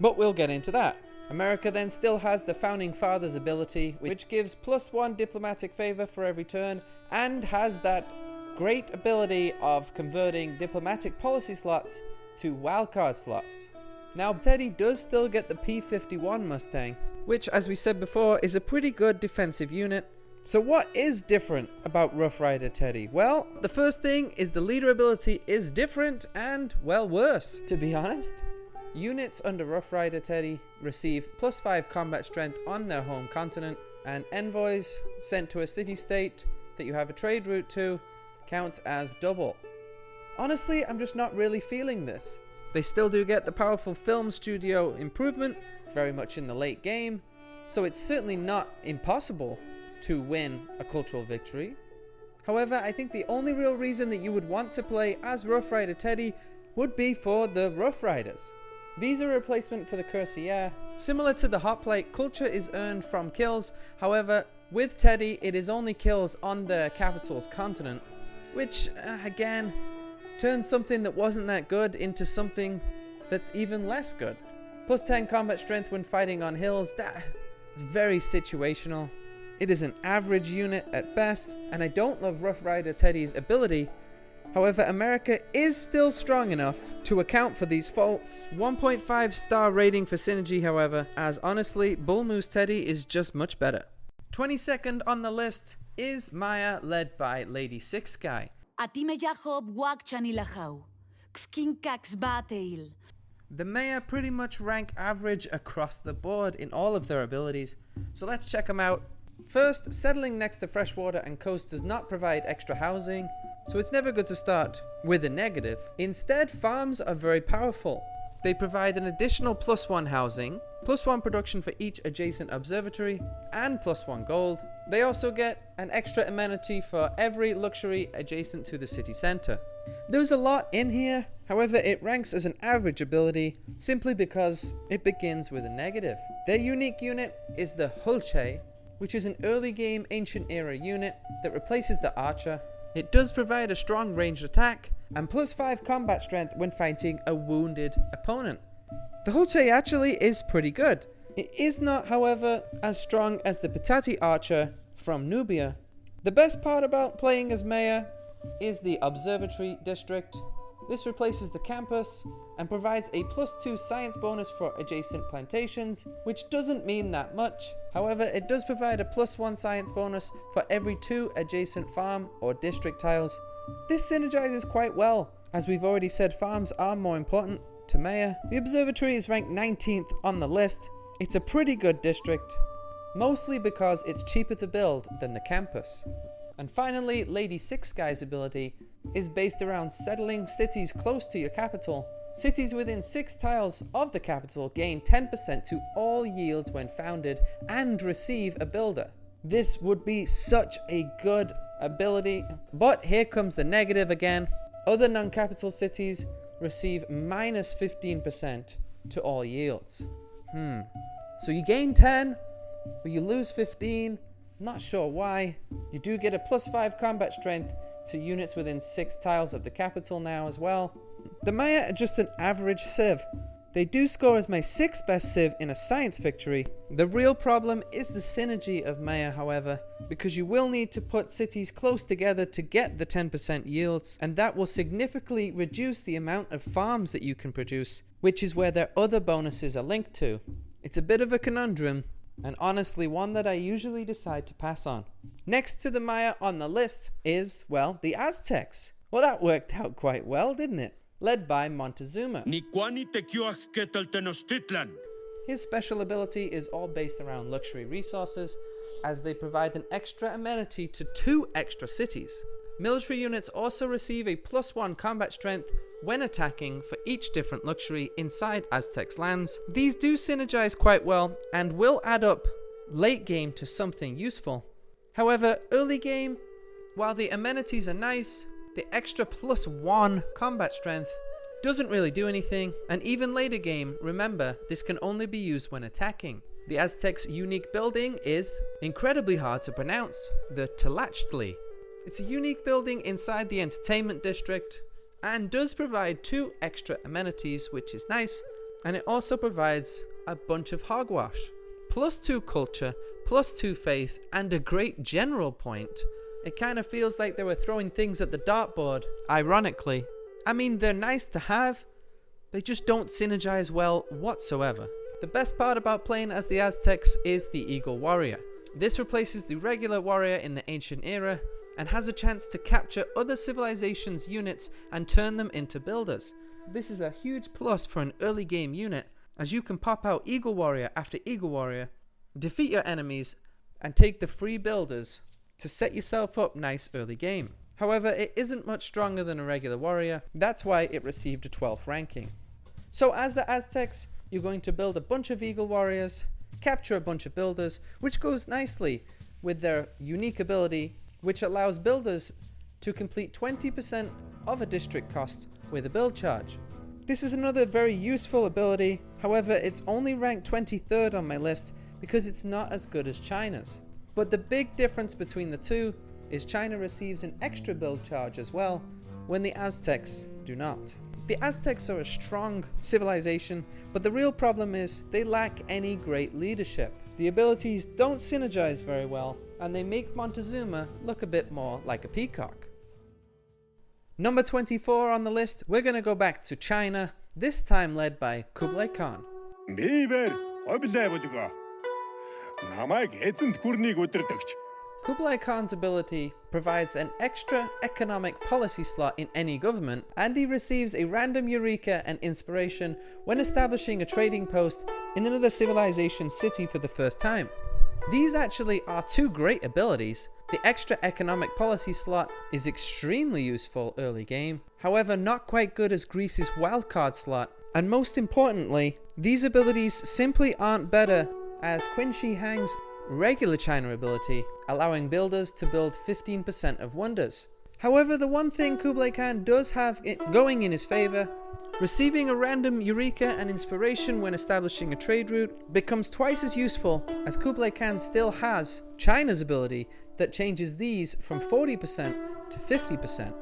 but we'll get into that. America then still has the Founding Fathers ability, which gives +1 diplomatic favor for every turn, and has that great ability of converting diplomatic policy slots to wildcard slots. Now, Teddy does still get the P-51 Mustang, which, as we said before, is a pretty good defensive unit. So what is different about Rough Rider Teddy? Well, the first thing is the leader ability is different and, well, worse, to be honest. Units under Rough Rider Teddy receive +5 combat strength on their home continent, and envoys sent to a city-state that you have a trade route to count as double. Honestly, I'm just not really feeling this. They still do get the powerful film studio improvement, very much in the late game, so it's certainly not impossible to win a cultural victory. However, I think the only real reason that you would want to play as Rough Rider Teddy would be for the Rough Riders. These are a replacement for the Cuirassier. Similar to the Hoplite, culture is earned from kills. However, with Teddy, it is only kills on the capital's continent, which, again, turns something that wasn't that good into something that's even less good. +10 combat strength when fighting on hills, It's very situational. It is an average unit at best, and I don't love Rough Rider Teddy's ability. However, America is still strong enough to account for these faults. 1.5 star rating for synergy, however, as honestly, Bull Moose Teddy is just much better. 22nd on the list is Maya, led by Lady Six Sky. The Maya pretty much rank average across the board in all of their abilities, so let's check them out. First, settling next to freshwater and coast does not provide extra housing, so it's never good to start with a negative. Instead, farms are very powerful. They provide an additional +1 housing, +1 production for each adjacent observatory, and +1 gold. They also get an extra amenity for every luxury adjacent to the city center. There's a lot in here, however it ranks as an average ability simply because it begins with a negative. Their unique unit is the Hulche, which is an early game ancient era unit that replaces the archer. It does provide a strong ranged attack and +5 combat strength when fighting a wounded opponent. The Hulche actually is pretty good. It is not, however, as strong as the Patati archer from Nubia. The best part about playing as Maya is the observatory district. This replaces the campus and provides a +2 science bonus for adjacent plantations, which doesn't mean that much. However, it does provide a +1 science bonus for every 2 adjacent farm or district tiles. This synergizes quite well. As we've already said, farms are more important to Maya. The observatory is ranked 19th on the list. It's a pretty good district, mostly because it's cheaper to build than the campus. And finally, Lady Six Sky's ability is based around settling cities close to your capital. Cities within 6 tiles of the capital gain 10% to all yields when founded and receive a builder. This would be such a good ability, but here comes the negative again. Other non-capital cities receive -15% to all yields. So you gain 10, but you lose 15. Not sure why. You do get a +5 combat strength to units within 6 tiles of the capital now as well. The Maya are just an average civ. They do score as my 6th best civ in a science victory. The real problem is the synergy of Maya, however, because you will need to put cities close together to get the 10% yields, and that will significantly reduce the amount of farms that you can produce, which is where their other bonuses are linked to. It's a bit of a conundrum, and honestly one that I usually decide to pass on. Next to the Maya on the list is, well, the Aztecs. Well, that worked out quite well, didn't it? Led by Montezuma. His special ability is all based around luxury resources, as they provide an extra amenity to 2 extra cities. Military units also receive a +1 combat strength when attacking for each different luxury inside Aztecs' lands. These do synergize quite well and will add up late game to something useful. However, early game, while the amenities are nice, the extra +1 combat strength doesn't really do anything, and even later game, remember, this can only be used when attacking. The Aztecs' unique building is incredibly hard to pronounce, the Tlachtli. It's a unique building inside the entertainment district and does provide 2 extra amenities, which is nice, and it also provides a bunch of hogwash. +2 culture, +2 faith, and a great general point. It kind of feels like they were throwing things at the dartboard, ironically. I mean, they're nice to have, they just don't synergize well whatsoever. The best part about playing as the Aztecs is the Eagle Warrior. This replaces the regular warrior in the ancient era and has a chance to capture other civilizations' units and turn them into builders. This is a huge plus for an early game unit, as you can pop out Eagle Warrior after Eagle Warrior, defeat your enemies, and take the free builders to set yourself up nice early game. However, it isn't much stronger than a regular warrior, that's why it received a 12th ranking. So as the Aztecs, you're going to build a bunch of Eagle Warriors, capture a bunch of builders, which goes nicely with their unique ability, which allows builders to complete 20% of a district cost with a build charge. This is another very useful ability, however it's only ranked 23rd on my list because it's not as good as China's. But the big difference between the two is China receives an extra build charge as well, when the Aztecs do not. The Aztecs are a strong civilization, but the real problem is they lack any great leadership. the abilities don't synergize very well, and they make Montezuma look a bit more like a peacock. Number 24 on the list, we're going to go back to China, this time led by Kublai Khan. Kublai Khan's ability provides an extra economic policy slot in any government, and he receives a random eureka and inspiration when establishing a trading post in another civilization city for the first time. These actually are two great abilities. The extra economic policy slot is extremely useful early game, however not quite good as Greece's wildcard slot, and most importantly, these abilities simply aren't better as Qin Shi Huang's regular China ability, allowing builders to build 15% of wonders. However, the one thing Kublai Khan does have going in his favor, receiving a random eureka and inspiration when establishing a trade route becomes twice as useful, as Kublai Khan still has China's ability that changes these from 40% to 50%,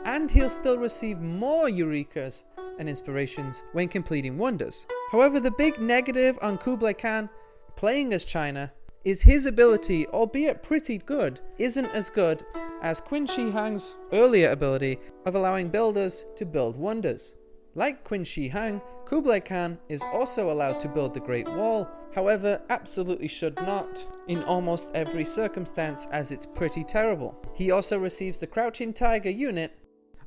and he'll still receive more eurekas and inspirations when completing wonders. However, the big negative on Kublai Khan playing as China is his ability, albeit pretty good, isn't as good as Qin Shi Huang's earlier ability of allowing builders to build wonders. Like Qin Shi Huang, Kublai Khan is also allowed to build the Great Wall, however absolutely should not in almost every circumstance, as it's pretty terrible. He also receives the Crouching Tiger unit.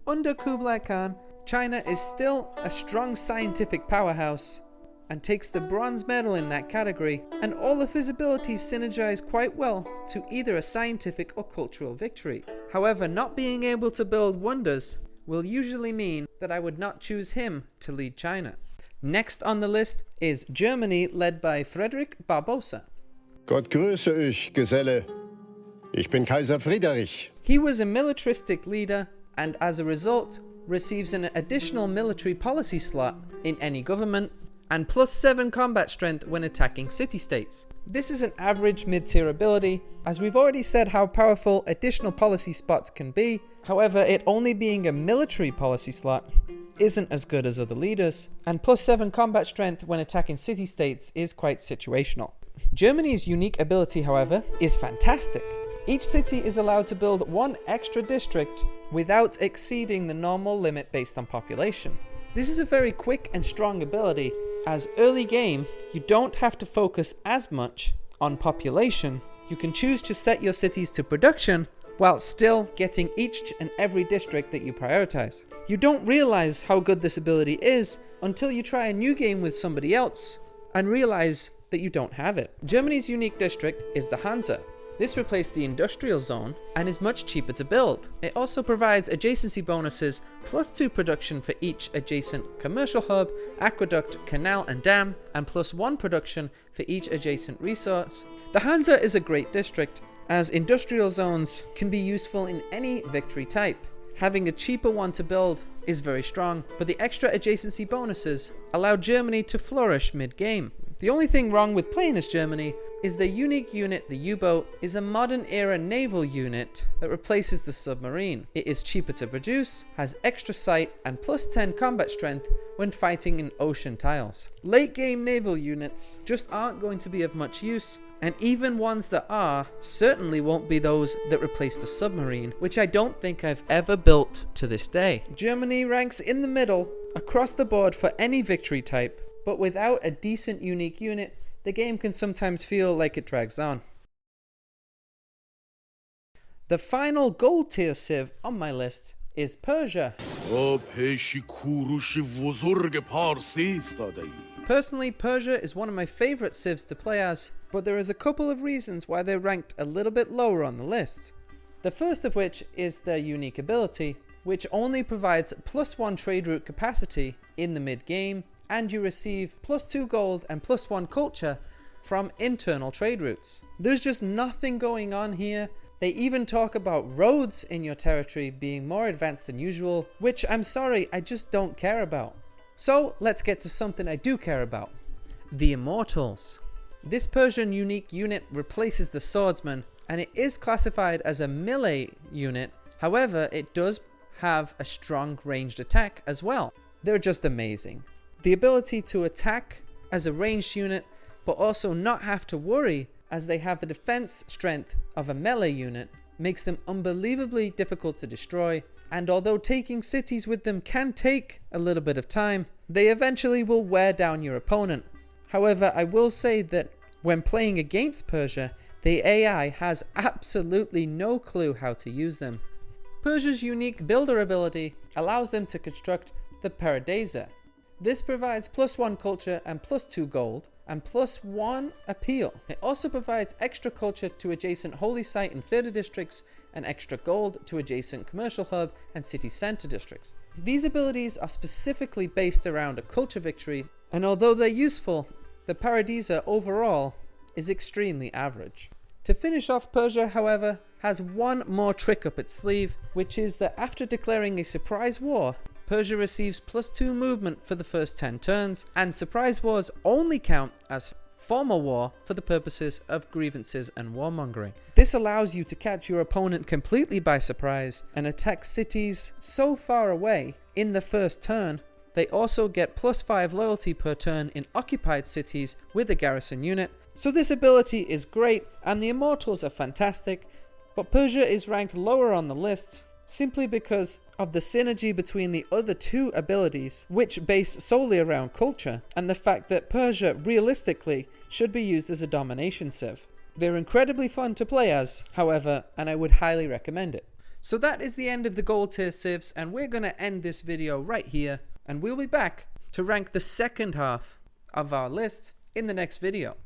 Under Kublai Khan, China is still a strong scientific powerhouse and takes the bronze medal in that category, and all of his abilities synergize quite well to either a scientific or cultural victory. However, not being able to build wonders will usually mean that I would not choose him to lead China. Next on the list is Germany, led by Friedrich Barbarossa. Gott grüße euch, Geselle. Ich bin Kaiser Friedrich. He was a militaristic leader, and as a result, receives an additional military policy slot in any government, and +7 combat strength when attacking city-states. This is an average mid-tier ability, as we've already said how powerful additional policy spots can be. However, it only being a military policy slot isn't as good as other leaders, and +7 combat strength when attacking city-states is quite situational. Germany's unique ability, however, is fantastic. Each city is allowed to build one extra district without exceeding the normal limit based on population. This is a very quick and strong ability, as early game, you don't have to focus as much on population. You can choose to set your cities to production while still getting each and every district that you prioritize. You don't realize how good this ability is until you try a new game with somebody else and realize that you don't have it. Germany's unique district is the Hansa. This replaced the industrial zone and is much cheaper to build. It also provides adjacency bonuses +2 production for each adjacent commercial hub, aqueduct, canal and dam, and +1 production for each adjacent resource. The Hansa is a great district, as industrial zones can be useful in any victory type. Having a cheaper one to build is very strong, but the extra adjacency bonuses allow Germany to flourish mid-game. The only thing wrong with playing as Germany is the unique unit, the U-boat, is a modern era naval unit that replaces the submarine. It is cheaper to produce, has extra sight, and +10 combat strength when fighting in ocean tiles. Late game naval units just aren't going to be of much use, and even ones that are certainly won't be those that replace the submarine, which I don't think I've ever built to this day. Germany ranks in the middle across the board for any victory type, but without a decent unique unit, the game can sometimes feel like it drags on. The final gold tier civ on my list is Persia. Personally, Persia is one of my favorite civs to play as, but there is a couple of reasons why they're ranked a little bit lower on the list. The first of which is their unique ability, which only provides +1 trade route capacity in the mid-game, and you receive +2 gold and +1 culture from internal trade routes. There's just nothing going on here. They even talk about roads in your territory being more advanced than usual, which I'm sorry, I just don't care about. So let's get to something I do care about. The Immortals. This Persian unique unit replaces the Swordsman, and it is classified as a melee unit. However, it does have a strong ranged attack as well. They're just amazing. The ability to attack as a ranged unit but also not have to worry, as they have the defense strength of a melee unit, makes them unbelievably difficult to destroy. And although taking cities with them can take a little bit of time, they eventually will wear down your opponent. However, I will say that when playing against Persia, the AI has absolutely no clue how to use them. Persia's unique builder ability allows them to construct the Paradisa. This provides +1 culture and +2 gold and +1 appeal. It also provides extra culture to adjacent holy site and theatre districts and extra gold to adjacent commercial hub and city centre districts. These abilities are specifically based around a culture victory, and although they're useful, the Paradisa overall is extremely average. To finish off, Persia, however, has one more trick up its sleeve, which is that after declaring a surprise war, Persia receives +2 movement for the first 10 turns, and surprise wars only count as formal war for the purposes of grievances and warmongering. This allows you to catch your opponent completely by surprise and attack cities so far away in the first turn. They also get +5 loyalty per turn in occupied cities with a garrison unit. So this ability is great, and the Immortals are fantastic, but Persia is ranked lower on the list simply because of the synergy between the other two abilities, which base solely around culture, and the fact that Persia realistically should be used as a domination civ. They're incredibly fun to play as, however, and I would highly recommend it. So that is the end of the gold tier civs, and we're going to end this video right here, and we'll be back to rank the second half of our list in the next video.